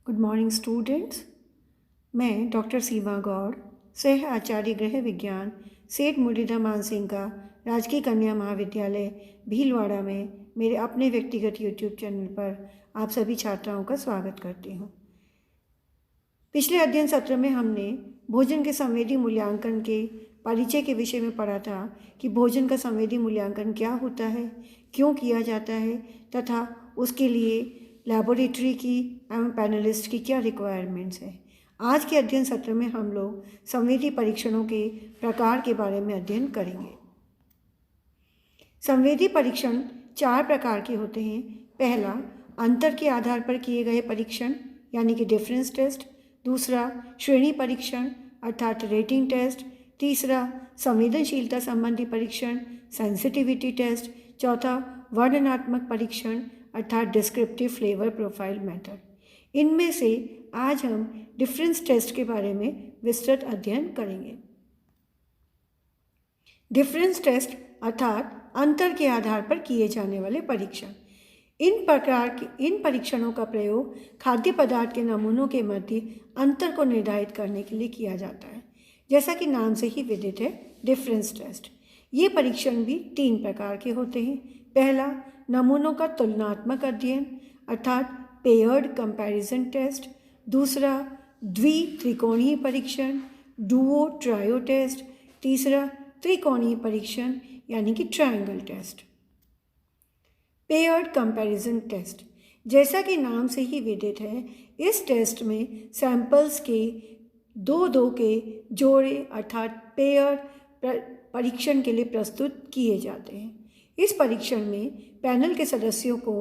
Good morning students. मैं doctor सीमा गौड़, सह आचार्य गृह विज्ञान, सेठ मुरलीधर मानसिंह का राजकीय कन्या महाविद्यालय भीलवाड़ा में मेरे अपने व्यक्तिगत यूट्यूब चैनल पर आप सभी छात्राओं का स्वागत करती हूँ। पिछले अध्ययन सत्र में हमने भोजन के संवेदी मूल्यांकन के परिचय के विषय में पढ़ा था कि भोजन का संवेदी मूल्यांकन क्या होता है, क्यों किया जाता है तथा उसके लिए लैबोरेटरी की एवं पैनलिस्ट की क्या रिक्वायरमेंट्स है। आज के अध्ययन सत्र में हम लोग संवेदी परीक्षणों के प्रकार के बारे में अध्ययन करेंगे। संवेदी परीक्षण 4 प्रकार के होते हैं। पहला, अंतर के आधार पर किए गए परीक्षण यानी कि डिफरेंस टेस्ट। दूसरा, श्रेणी परीक्षण अर्थात रेटिंग टेस्ट। तीसरा, संवेदनशीलता संबंधी परीक्षण सेंसिटिविटी टेस्ट। चौथा, वर्णनात्मक परीक्षण अर्थात डिस्क्रिप्टिव फ्लेवर प्रोफाइल मेथड। इनमें से आज हम डिफरेंस टेस्ट के बारे में विस्तृत अध्ययन करेंगे। डिफरेंस टेस्ट अर्थात अंतर के आधार पर किए जाने वाले परीक्षण। इन परीक्षणों का प्रयोग खाद्य पदार्थ के नमूनों के मध्य अंतर को निर्धारित करने के लिए किया जाता है। जैसा कि नाम से ही विदित है, डिफरेंस टेस्ट। ये परीक्षण भी 3 प्रकार के होते हैं। पहला, नमूनों का तुलनात्मक अध्ययन अर्थात पेयर्ड कंपैरिजन टेस्ट। दूसरा, द्वित्रिकोणीय परीक्षण डुओ ट्रायो टेस्ट। तीसरा, त्रिकोणीय परीक्षण यानी कि triangle test. Paired comparison test, जैसा कि नाम से ही विदित है, इस टेस्ट में सैंपल्स के दो के जोड़े अर्थात पेयर परीक्षण के लिए प्रस्तुत किए जाते हैं। इस परीक्षण में पैनल के सदस्यों को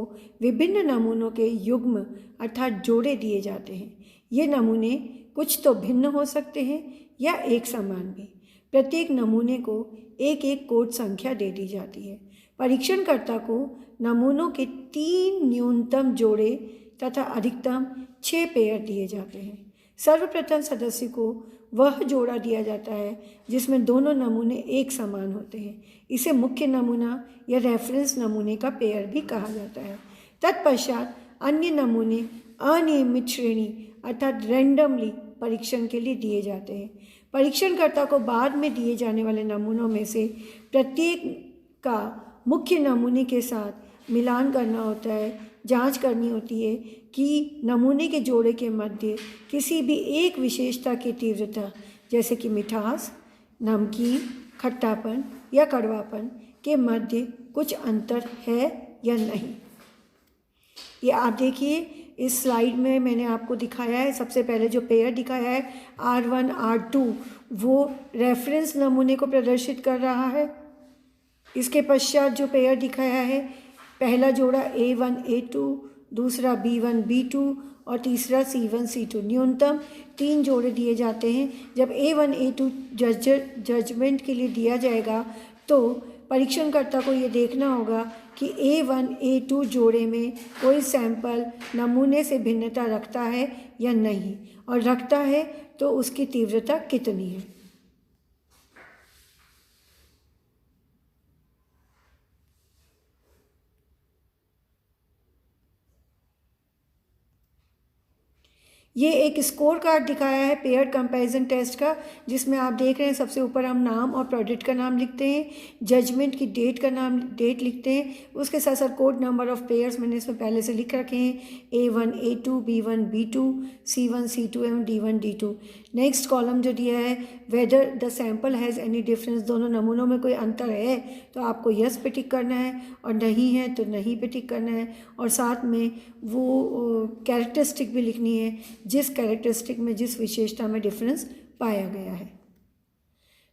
विभिन्न नमूनों के युग्म अर्थात जोड़े दिए जाते हैं। ये नमूने कुछ तो भिन्न हो सकते हैं या एक समान भी। प्रत्येक नमूने को एक एक कोड संख्या दे दी जाती है। परीक्षणकर्ता को नमूनों के 3 न्यूनतम जोड़े तथा अधिकतम 6 पेयर दिए जाते हैं। सर्वप्रथम सदस्य को वह जोड़ा दिया जाता है जिसमें दोनों नमूने एक समान होते हैं। इसे मुख्य नमूना या रेफरेंस नमूने का पेयर भी कहा जाता है। तत्पश्चात अन्य नमूने अनियमित श्रेणी अर्थात रैंडमली परीक्षण के लिए दिए जाते हैं। परीक्षणकर्ता को बाद में दिए जाने वाले नमूनों में से प्रत्येक का मुख्य नमूने के साथ मिलान करना होता है। जांच करनी होती है कि नमूने के जोड़े के मध्य किसी भी एक विशेषता की तीव्रता जैसे कि मिठास, नमकीन, खट्टापन या कड़वापन के मध्य कुछ अंतर है या नहीं। ये आप देखिए, इस स्लाइड में मैंने आपको दिखाया है। सबसे पहले जो पेयर दिखाया है R1 R2 वो रेफरेंस नमूने को प्रदर्शित कर रहा है। इसके पश्चात जो पेयर दिखाया है, पहला जोड़ा A1 A2, दूसरा B1 B2 और तीसरा C1 C2। न्यूनतम 3 जोड़े दिए जाते हैं। जब A1 A2 जजमेंट के लिए दिया जाएगा तो परीक्षणकर्ता को ये देखना होगा कि A1 A2 जोड़े में कोई सैंपल नमूने से भिन्नता रखता है या नहीं, और रखता है तो उसकी तीव्रता कितनी है। ये एक स्कोर कार्ड दिखाया है पेयर्ड कंपैरिजन टेस्ट का, जिसमें आप देख रहे हैं सबसे ऊपर हम नाम और प्रोडक्ट का नाम लिखते हैं, जजमेंट की डेट लिखते हैं, उसके साथ साथ कोड नंबर ऑफ पेयर्स मैंने इसमें पहले से लिख रखे हैं, A1 A2 B1 B2 C1 C2 एवं D1 D2। नेक्स्ट कॉलम जो दिया है, whether the sample has any difference, दोनों नमूनों में कोई अंतर है तो आपको यस पे टिक करना है और नहीं है तो नहीं पे टिक करना है, और साथ में वो कैरेक्टरिस्टिक भी लिखनी है जिस कैरेक्टरिस्टिक में जिस विशेषता में डिफरेंस पाया गया है।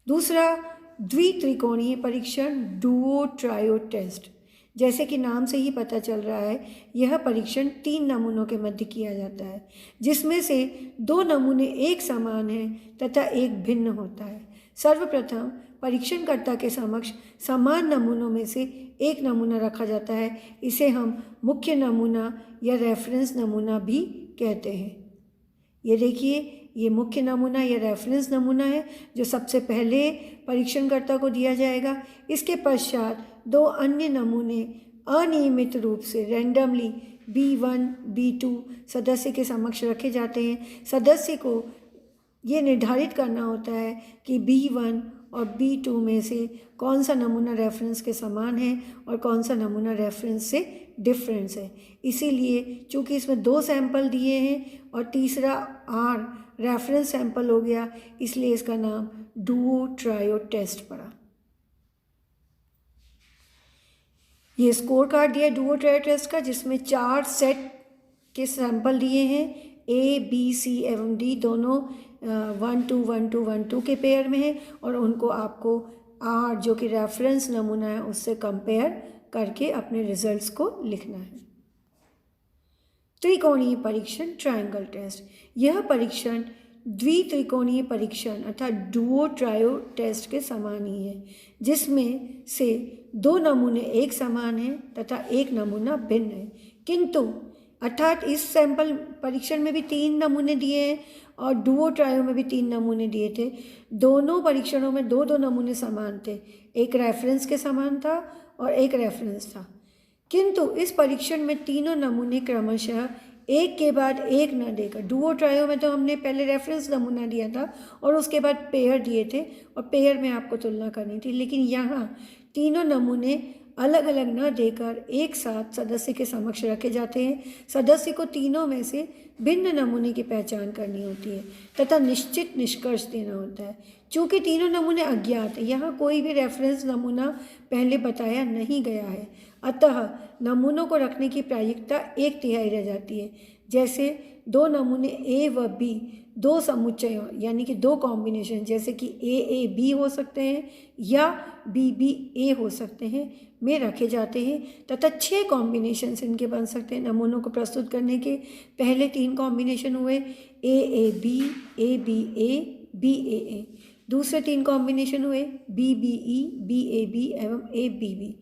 दूसरा, द्वित्रिकोणीय परीक्षण डुओ ट्रायो टेस्ट। जैसे कि नाम से ही पता चल रहा है, यह परीक्षण 3 नमूनों के मध्य किया जाता है, जिसमें से 2 नमूने एक समान हैं तथा एक भिन्न होता है। सर्वप्रथम परीक्षणकर्ता के समक्ष समान नमूनों में से एक नमूना रखा जाता है। इसे हम मुख्य नमूना या रेफरेंस नमूना भी कहते हैं। ये देखिए, ये मुख्य नमूना या रेफरेंस नमूना है जो सबसे पहले परीक्षणकर्ता को दिया जाएगा। इसके पश्चात 2 अन्य नमूने अनियमित रूप से रैंडमली B1 B2 सदस्य के समक्ष रखे जाते हैं। सदस्य को ये निर्धारित करना होता है कि B1 और B2 में से कौन सा नमूना रेफरेंस के समान है और कौन सा नमूना रेफरेंस से डिफरेंस है। इसीलिए चूँकि इसमें 2 सैंपल दिए हैं और तीसरा R रेफरेंस सैंपल हो गया, इसलिए इसका नाम डुओ ट्रायो टेस्ट पड़ा। ये स्कोर कार्ड दिया है डुओ ट्रायो टेस्ट का, जिसमें 4 सेट के सैंपल दिए हैं। A B C एवं D दोनों 1 2 1 2 1 2 के पेयर में है और उनको आपको R जो कि रेफरेंस नमूना है उससे कंपेयर करके अपने रिजल्ट्स को लिखना है। त्रिकोणीय परीक्षण ट्रायंगल टेस्ट, यह परीक्षण द्वित्रिकोणीय परीक्षण अर्थात डुओ ट्रायो टेस्ट के समान ही है, जिसमें से 2 नमूने एक समान हैं तथा एक नमूना भिन्न है। किंतु अर्थात इस सैंपल परीक्षण में भी 3 नमूने दिए हैं और डुओ ट्रायो में भी 3 नमूने दिए थे। दोनों परीक्षणों में 2 नमूने समान थे, एक रेफरेंस के समान था और एक रेफरेंस था। किंतु इस परीक्षण में तीनों नमूने क्रमशः एक के बाद एक न देकर, डुओ ट्रायो में तो हमने पहले रेफरेंस नमूना दिया था और उसके बाद पेयर दिए थे और पेयर में आपको तुलना करनी थी, लेकिन यहाँ तीनों नमूने अलग अलग न देकर एक साथ सदस्य के समक्ष रखे जाते हैं। सदस्य को तीनों में से भिन्न नमूने की पहचान करनी होती है तथा निश्चित निष्कर्ष देना होता है। चूँकि तीनों नमूने अज्ञात हैं, यहाँ कोई भी रेफरेंस नमूना पहले बताया नहीं गया है, अतः नमूनों को रखने की प्रायिकता 1/3 रह जाती है। जैसे 2 नमूने A व B 2 समुच्चयों यानी कि 2 कॉम्बिनेशन, जैसे कि A B हो सकते हैं या B A हो सकते हैं, में रखे जाते हैं तथा 6 कॉम्बिनेशन इनके बन सकते हैं। नमूनों को प्रस्तुत करने के पहले 3 कॉम्बिनेशन हुए A B A, दूसरे 3 कॉम्बिनेशन हुए B B एवं A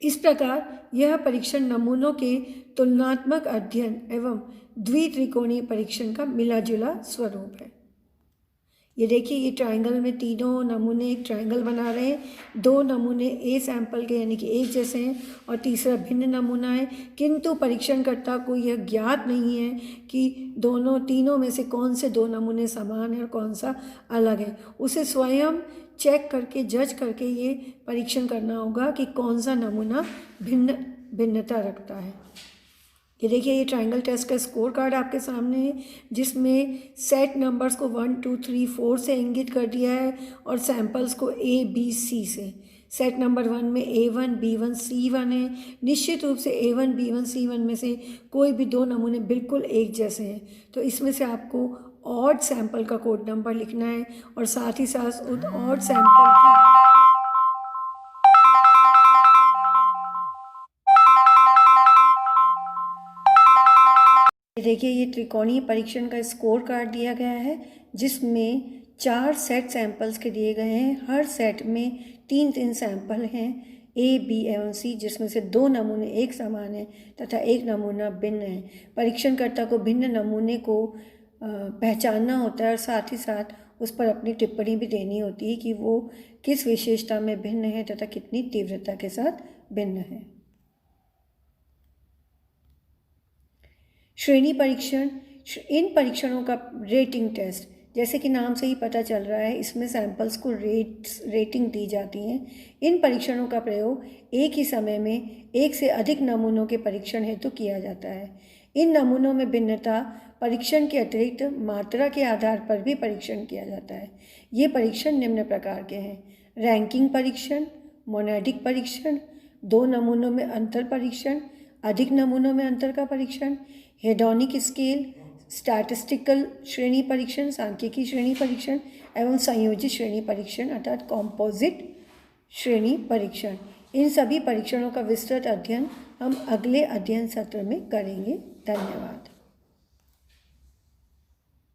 इस प्रकार यह परीक्षण नमूनों के तुलनात्मक अध्ययन एवं द्वित्रिकोणीय परीक्षण का मिला जुला स्वरूप है। ये देखिए, ये ट्रायंगल में तीनों नमूने एक ट्रायंगल बना रहे हैं। 2 नमूने A सैंपल के यानी कि एक जैसे हैं और तीसरा भिन्न नमूना है, किंतु परीक्षणकर्ता को यह ज्ञात नहीं है कि तीनों में से कौन से 2 नमूने समान हैं और कौन सा अलग है। उसे स्वयं चेक करके जज करके ये परीक्षण करना होगा कि कौन सा नमूना भिन्नता रखता है। ये देखिए, ये ट्रायंगल टेस्ट का स्कोर कार्ड आपके सामने है, जिसमें सेट नंबर्स को 1 2 3 4 से इंगित कर दिया है और सैंपल्स को A B C से। सेट नंबर 1 में A1 B1 C1 है। निश्चित रूप से A1 B1 C1 में से कोई भी 2 नमूने बिल्कुल एक जैसे हैं, तो इसमें से आपको ऑड सैंपल का कोड नंबर लिखना है और साथ ही साथ उस ऑड सैंपल की देखिए, ये त्रिकोणीय परीक्षण का स्कोर कार्ड दिया गया है, जिसमें 4 सेट सैंपल्स के दिए गए हैं। हर सेट में 3 सैंपल हैं A B एवं C, जिसमें से 2 नमूने एक समान हैं तथा एक नमूना भिन्न है। परीक्षणकर्ता को भिन्न नमूने को पहचानना होता है और साथ ही साथ उस पर अपनी टिप्पणी भी देनी होती है कि वो किस विशेषता में भिन्न है तथा कितनी तीव्रता के साथ भिन्न है। श्रेणी परीक्षण, इन परीक्षणों का रेटिंग टेस्ट, जैसे कि नाम से ही पता चल रहा है, इसमें सैंपल्स को रेटिंग दी जाती हैं। इन परीक्षणों का प्रयोग एक ही समय में एक से अधिक नमूनों के परीक्षण हेतु किया जाता है। इन नमूनों में भिन्नता परीक्षण के अतिरिक्त मात्रा के आधार पर भी परीक्षण किया जाता है। ये परीक्षण निम्न प्रकार के हैं: रैंकिंग परीक्षण, मोनैडिक परीक्षण, 2 नमूनों में अंतर परीक्षण, अधिक नमूनों में अंतर का परीक्षण, हेडोनिक स्केल, स्टैटिस्टिकल श्रेणी परीक्षण, सांख्यिकी श्रेणी परीक्षण एवं संयोजित श्रेणी परीक्षण अर्थात कॉम्पोजिट श्रेणी परीक्षण। इन सभी परीक्षणों का विस्तृत अध्ययन हम अगले अध्ययन सत्र में करेंगे। धन्यवाद।